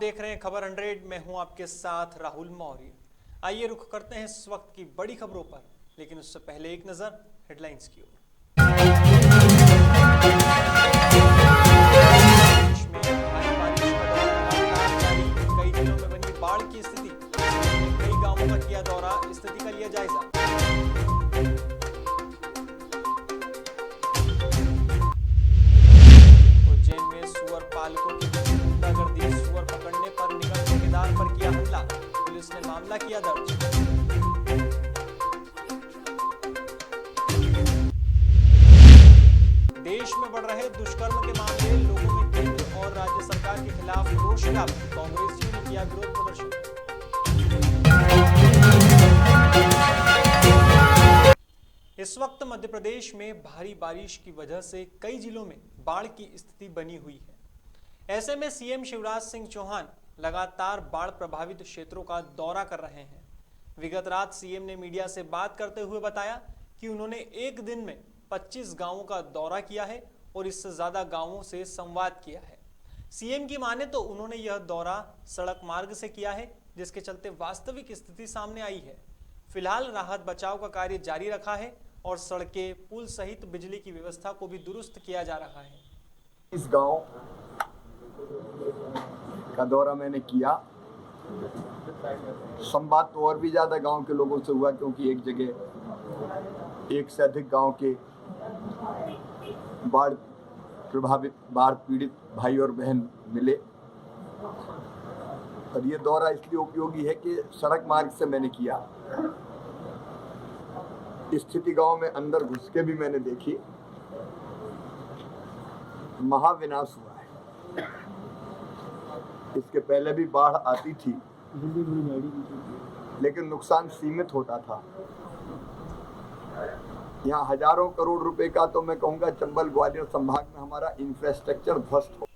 देख रहे हैं खबर 100। मैं हूं आपके साथ राहुल मौर्य। आइए रुख करते हैं इस वक्त की बड़ी खबरों पर, लेकिन उससे पहले एक नजर हेडलाइंस की ओर। देश में भारी बारिश का दौर लगातार जारी, कई जिलों में बनी बाढ़ की स्थिति। कई गांवों का किया दौरा, स्थिति का लिया जायजा। उज्जैन में सुअर पालकों की गुंडागर्दी, सुअर पकड़ने पर निगम ठेकेदार पर किया हमला, पुलिस ने मामला किया दर्ज। देश में बढ़ रहे दुष्कर्म के मामले, लोगों में केंद्र और राज्य सरकार के खिलाफ रोष व्याप्त, कांग्रेसियों ने किया विरोध प्रदर्शन। इस वक्त मध्य प्रदेश में भारी बारिश की वजह से कई जिलों में बाढ़ की स्थिति बनी हुई है। ऐसे में सीएम शिवराज सिंह चौहान लगातार बाढ़ प्रभावित क्षेत्रों का दौरा कर रहे हैं। विगत रात सीएम ने मीडिया से बात करते हुए बताया कि उन्होंने एक दिन में 25 गांवों का दौरा किया है और इससे ज्यादा गांवों से संवाद किया है। सीएम की माने तो उन्होंने यह दौरा सड़क मार्ग से किया है, जिसके चलते वास्तविक स्थिति सामने आई है। फिलहाल राहत बचाव का कार्य जारी रखा है और सड़कें, पुल सहित बिजली की व्यवस्था को भी दुरुस्त किया जा रहा है। इस गांव का दौरा मैंने किया। संवाद तो और भी ज्यादा गांव के लोगों से हुआ, क्योंकि एक जगह एक से अधिक गांव के बाढ़ प्रभावित, बाढ़ पीड़ित भाई और बहन मिले। और ये दौरा इसलिए उपयोगी है कि सड़क मार्ग से मैंने किया। स्थिति गांव में अंदर घुस के भी मैंने देखी। महाविनाश हुआ है। इसके पहले भी बाढ़ आती थी, लेकिन नुकसान सीमित होता था। यहाँ हजारों करोड़ रुपए का, तो मैं कहूँगा चंबल ग्वालियर संभाग में हमारा इंफ्रास्ट्रक्चर ध्वस्त हो।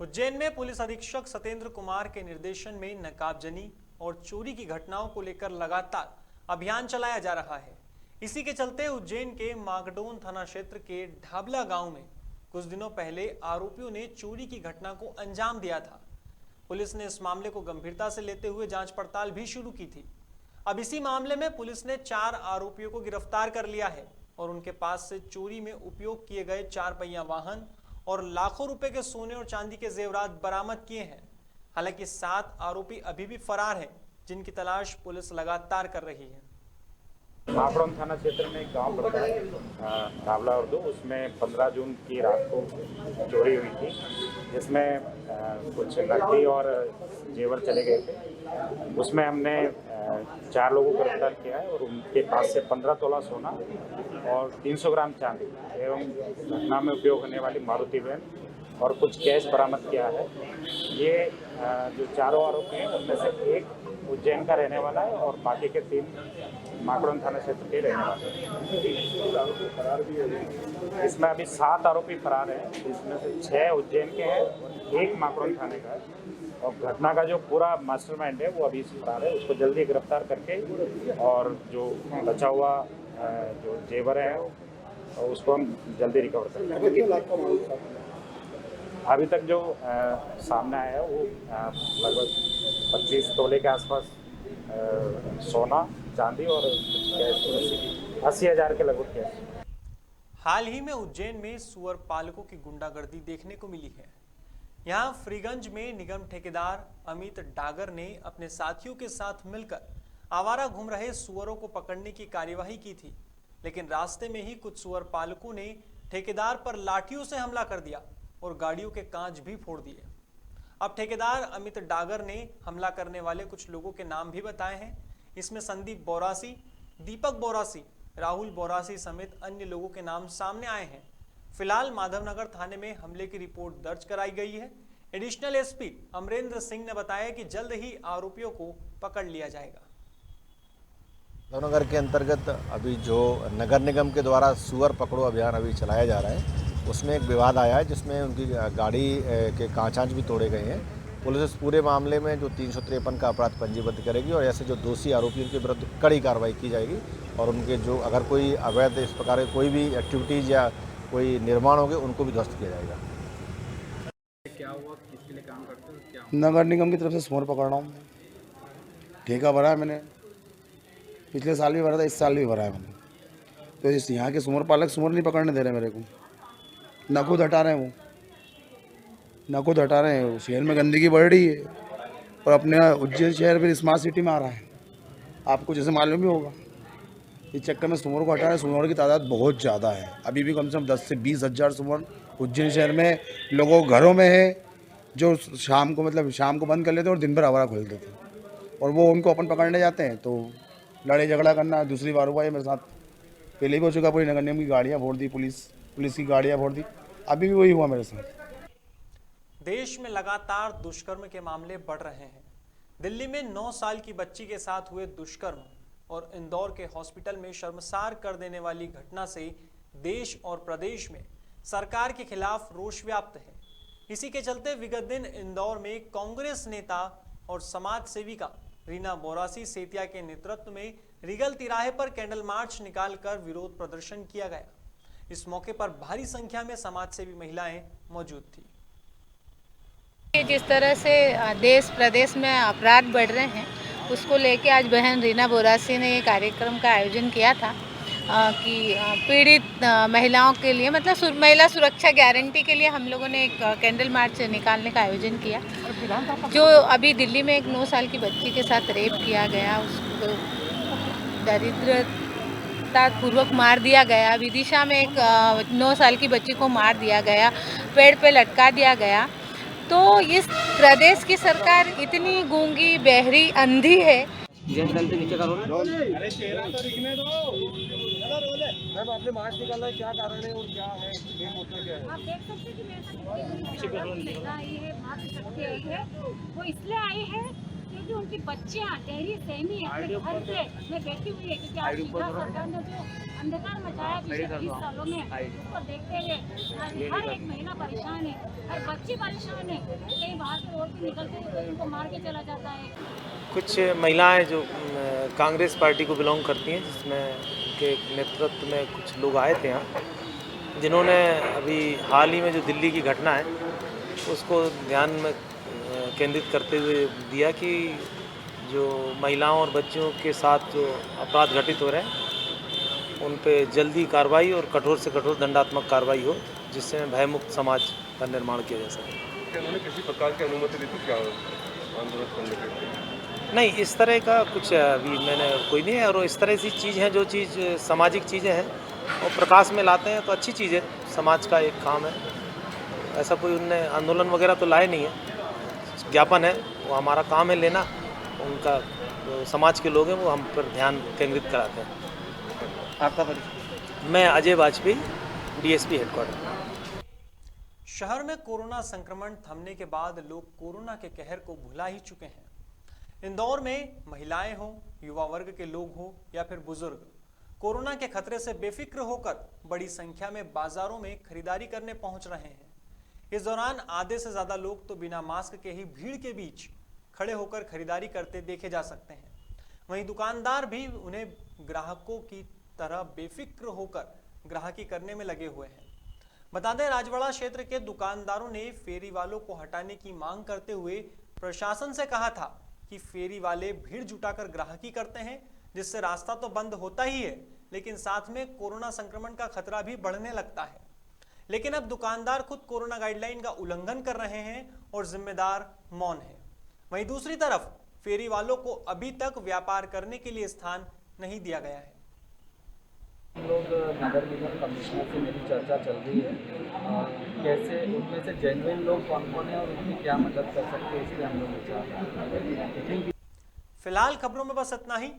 उज्जैन में पुलिस अधीक्षक सत्येंद्र कुमार के निर्देशन में नकाबजनी और चोरी की घटनाओं को लेकर लगातार अभियान चलाया जा रहा है। इसी के चलते उज्जैन के मागडोन थाना क्षेत्र के ढाबला गांव में कुछ दिनों पहले आरोपियों ने चोरी की घटना को अंजाम दिया था। पुलिस ने इस मामले को गंभीरता से लेते हुए जांच पड़ताल भी शुरू की थी। अब इसी मामले में पुलिस ने 4 आरोपियों को गिरफ्तार कर लिया है और उनके पास से चोरी में उपयोग किए गए 4 पहिया वाहन और लाखों रुपए के सोने और चांदी के जेवरात बरामद किए हैं। हालांकि 7 आरोपी अभी भी फरार हैं, जिनकी तलाश पुलिस लगातार कर रही है। मागडोन थाना क्षेत्र में एक गांव पड़ता है ढाबला और 2, उसमें 15 जून की रात को चोरी हुई थी, जिसमें कुछ नकदी और जेवर चले गए थे। उसमें हमने 4 लोगों को गिरफ्तार किया है और उनके पास से 15 तोला सोना और 300 ग्राम चांदी एवं घटना में उपयोग होने वाली मारुति वैन और कुछ कैश बरामद किया है। ये जो 4 आरोपी हैं, उनमें से एक उज्जैन का रहने वाला है और बाकी के 3 मागडोन थाना क्षेत्र के रहने वाले हैं। इसमें अभी 7 आरोपी फरार हैं, जिसमें से 6 उज्जैन के हैं और 1 मागडोन थाने का है। और घटना का जो पूरा मास्टरमाइंड है वो अभी फरार है। उसको जल्दी गिरफ्तार करके और जो बचा हुआ जो जेवर है उसको हम जल्दी रिकवर करेंगे। अभी तक जो सामने आया है वो लगभग 25 तोले के आसपास सोना, चांदी और कैश 80,000 के लगभग कैश। हाल ही में उज्जैन में सुअर पालकों की गुंडागर्दी देखने को मिली है। यहां फ्रीगंज में निगम ठेकेदार अमित डागर ने अपने साथियों के साथ मिलकर आवारा घूम रहे सुअरों को पकड़ने की कार्यवाही की थी, लेकिन रास्ते में ही कुछ सुअर पालकों ने ठेकेदार पर लाठियों से हमला कर दिया और गाड़ियों के कांच भी फोड़ दिए। अब ठेकेदार अमित डागर ने हमला करने वाले कुछ लोगों के नाम भी बताए हैं। इसमें संदीप बोरासी, दीपक बोरासी, राहुल बोरासी समेत अन्य लोगों के नाम सामने आए हैं। फिलहाल माधवनगर थाने में हमले की रिपोर्ट दर्ज कराई गई है। एडिशनल एसपी अमरेंद्र सिंह ने बताया कि जल्द ही आरोपियों को पकड़ लिया जाएगा। माधवनगर के अंतर्गत अभी जो नगर निगम के द्वारा सुअर पकड़ो अभियान अभी चलाया जा रहा है, उसमें एक विवाद आया है जिसमें उनकी गाड़ी के कांच भी तोड़े गए हैं। पुलिस इस पूरे मामले में जो 353 का अपराध पंजीबद्ध करेगी और ऐसे जो दोषी आरोपियों के विरुद्ध कड़ी कार्रवाई की जाएगी और उनके जो अगर कोई अवैध इस प्रकार के कोई भी एक्टिविटीज़ या कोई निर्माण होंगे उनको भी ध्वस्त किया जाएगा। क्या हुआ, किसके लिए लिए काम करते हो क्या? नगर निगम की तरफ से सूअर पकड़ रहा हूँ। ठेका भरा है मैंने, पिछले साल भी भरा था, इस साल भी भरा है मैंने। तो इस यहाँ के सूअर पालक सूअर नहीं पकड़ने दे रहे मेरे को, ना खुद हटा रहे हैं वो, ना खुद हटा रहे हैं। शहर में गंदगी बढ़ रही है और अपने उज्जैन शहर फिर स्मार्ट सिटी में आ रहा है, आपको जैसे मालूम ही होगा। इस चक्कर में सूअर को हटा रहे हैं। सूअर की तादाद बहुत ज़्यादा है, अभी भी कम से कम 10 से 20 हज़ार सूअर उज्जैन शहर में लोगों के घरों में है, जो शाम को बंद कर लेते हैं और दिन भर आवारा खोल देते हैं। और वो उनको अपन पकड़ने जाते हैं तो लड़ाई झगड़ा करना। दूसरी बार हुआ है मेरे साथ, पहले भी हो चुका, पूरी नगर निगम की गाड़ियाँ फोड़ दी, पुलिस की गाड़ियाँ फोड़ दी, अभी भी वही हुआ मेरे साथ। देश में लगातार दुष्कर्म के मामले बढ़ रहे हैं। दिल्ली में 9 साल की बच्ची के साथ हुए दुष्कर्म और इंदौर के हॉस्पिटल में शर्मसार कर देने वाली घटना से देश और प्रदेश में सरकार के खिलाफ रोष व्याप्त है। इसी के चलते विगत दिन इंदौर में कांग्रेस नेता और समाज सेविका रीना बोरासी सेतिया के नेतृत्व में रिगल तिराहे पर कैंडल मार्च निकालकर विरोध प्रदर्शन किया गया। इस मौके पर भारी संख्या में समाजसेवी महिलाएं मौजूद थी। जिस तरह से देश प्रदेश में अपराध बढ़ रहे हैं, उसको लेके आज बहन रीना बोरासी ने ये कार्यक्रम का आयोजन किया था कि पीड़ित महिलाओं के लिए, मतलब महिला सुरक्षा गारंटी के लिए हम लोगों ने एक कैंडल मार्च निकालने का आयोजन किया। जो अभी दिल्ली में एक 9 साल की बच्ची के साथ रेप किया गया, उसको दरिद्रता पूर्वक मार दिया गया। विदिशा में एक 9 साल की बच्ची को मार दिया गया, पेड़ पे लटका दिया गया। तो इस प्रदेश की सरकार इतनी गूंगी, बहरी, अंधी है। आपने मार्च निकाला है, क्या कारण है और क्या है, आप देख सकते हैं कि मेरे साथ आई है, आई है, वो इसलिए आई है क्योंकि उनकी बच्चियाँ डेहरी सहमी है अपने घर से में बैठी हुई है, क्योंकि आज सरकार ने जो अंधकार मचाया पिछले 20 सालों में, उसको देखते हुए आज हर एक महिला परेशान है, हर बच्ची परेशान है। कहीं बाहर के रोड पे निकलते हुए उनको मार के चला जाता है। कुछ महिलाएं जो कांग्रेस पार्टी को बिलोंग करती हैं, जिसमें के नेतृत्व में कुछ लोग आए थे यहाँ, जिन्होंने अभी हाल ही में जो दिल्ली की घटना है उसको ध्यान में केंद्रित करते हुए दिया कि जो महिलाओं और बच्चियों के साथ जो अपराध घटित हो रहे हैं उन पे जल्दी कार्रवाई और कठोर से कठोर दंडात्मक कार्रवाई हो, जिससे भयमुक्त समाज का निर्माण किया जा सके। उन्होंने किसी प्रकार की अनुमति दी थी क्या आंदोलन करने के? नहीं, इस तरह का कुछ अभी मैंने कोई नहीं है। और इस तरह की चीज़ है, जो चीज़ सामाजिक चीज़ें हैं और प्रकाश में लाते हैं तो अच्छी चीज़ है, समाज का एक काम है। ऐसा कोई उनने आंदोलन वगैरह तो लाए नहीं है, ज्ञापन है, वो हमारा काम है लेना। उनका जो समाज के लोग हैं वो हम पर ध्यान केंद्रित कराते हैं। आपका परिचय? मैं अजय वाजपेयी, डीएसपी हेडक्वार्टर। शहर में कोरोना संक्रमण थमने के बाद लोग कोरोना के कहर को भुला ही चुके हैं। इंदौर में महिलाएं हों, युवा वर्ग के लोग हों या फिर बुजुर्ग, कोरोना के खतरे से बेफिक्र होकर बड़ी संख्या में बाजारों में खरीदारी करने पहुंच रहे हैं। इस दौरान आधे से ज्यादा लोग तो बिना मास्क के ही भीड़ के बीच खड़े होकर खरीदारी करते देखे जा सकते हैं। वहीं दुकानदार भी उन्हें ग्राहकों की तरह बेफिक्र होकर ग्राहकी करने में लगे हुए हैं। बता दें, राजवाड़ा क्षेत्र के दुकानदारों ने फेरी वालों को हटाने की मांग करते हुए प्रशासन से कहा था कि फेरी वाले भीड़ जुटाकर ग्राहकी करते हैं, जिससे रास्ता तो बंद होता ही है, लेकिन साथ में कोरोना संक्रमण का खतरा भी बढ़ने लगता है। लेकिन अब दुकानदार खुद कोरोना गाइडलाइन का उल्लंघन कर रहे हैं और जिम्मेदार मौन है। वहीं दूसरी तरफ फेरी वालों को अभी तक व्यापार करने के लिए स्थान नहीं दिया गया है। हम लोग नगर निगम कमिश्नर से मेरी चर्चा चल रही है, कैसे उनमें से जेन्युइन लोग कौन कौन है और उनकी क्या मदद कर सकते हैं, इसलिए हम लोग विचार। फिलहाल खबरों में बस इतना ही।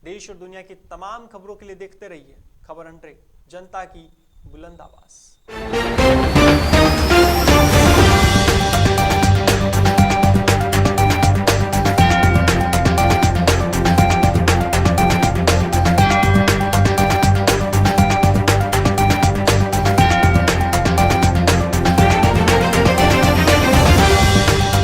देश और दुनिया की तमाम खबरों के लिए देखते रहिए खबर 100, जनता की बुलंद आवाज।